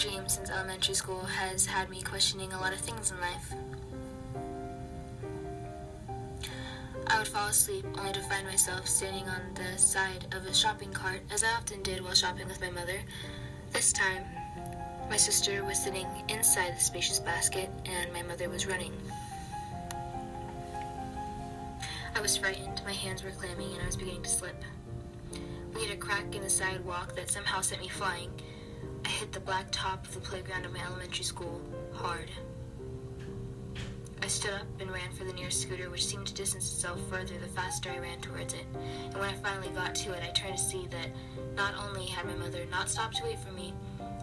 dream since elementary school has had me questioning a lot of things in life. I would fall asleep only to find myself standing on the side of a shopping cart, as I often did while shopping with my mother. This time, my sister was sitting inside the spacious basket, and my mother was running. I was frightened, my hands were clammy, and I was beginning to slip. We hit a crack in the sidewalk that somehow sent me flying. I hit the black top of the playground of my elementary school hard. I stood up and ran for the nearest scooter, which seemed to distance itself further the faster I ran towards it. And when I finally got to it, I turned to see that not only had my mother not stopped to wait for me,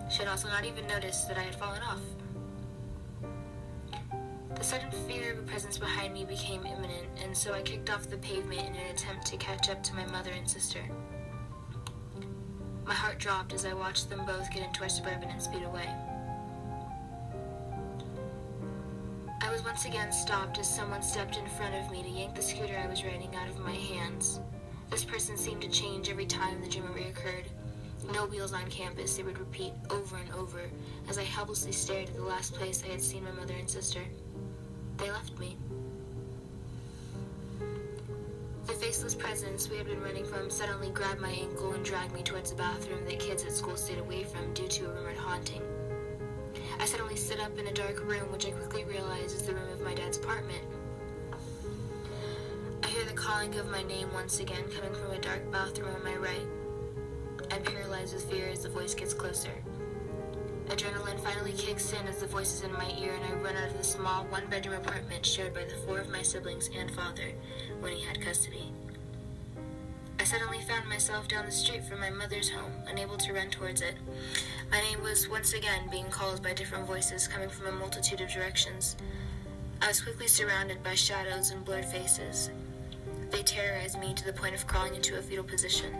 she had also not even noticed that I had fallen off. The sudden fear of a presence behind me became imminent, and so I kicked off the pavement in an attempt to catch up to my mother and sister. My heart dropped as I watched them both get into our Suburban and speed away. I was once again stopped as someone stepped in front of me to yank the scooter I was riding out of my hands. This person seemed to change every time the dream reoccurred. No wheels on campus, they would repeat over and over as I helplessly stared at the last place I had seen my mother and sister. They left me. The faceless presence we had been running from suddenly grabbed my ankle and dragged me towards the bathroom that kids at school stayed away from due to a rumored haunting. I suddenly stood up in a dark room, which I quickly realized is the room of my dad's apartment. I hear the calling of my name once again coming from a dark bathroom on my right. I'm paralyzed with fear as the voice gets closer. Adrenaline finally kicks in as the voice is in my ear, and I run out of the small one-bedroom apartment shared by the 4 of my siblings and father when he had custody. I suddenly found myself down the street from my mother's home, unable to run towards it. My name was once again being called by different voices coming from a multitude of directions. I was quickly surrounded by shadows and blurred faces. They terrorized me to the point of crawling into a fetal position.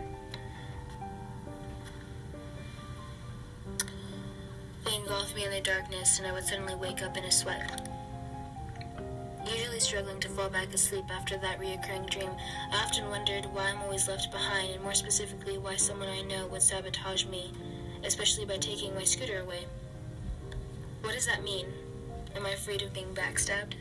They engulfed me in the darkness, and I would suddenly wake up in a sweat. Usually struggling to fall back asleep after that reoccurring dream, I often wondered why I'm always left behind, and more specifically why someone I know would sabotage me, especially by taking my scooter away. What does that mean? Am I afraid of being backstabbed?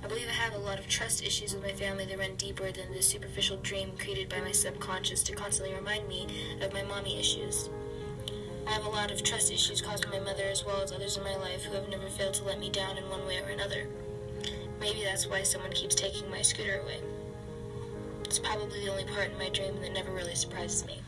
I believe I have a lot of trust issues with my family that run deeper than the superficial dream created by my subconscious to constantly remind me of my mommy issues. I have a lot of trust issues caused by my mother as well as others in my life who have never failed to let me down in one way or another. Maybe that's why someone keeps taking my scooter away. It's probably the only part in my dream that never really surprises me.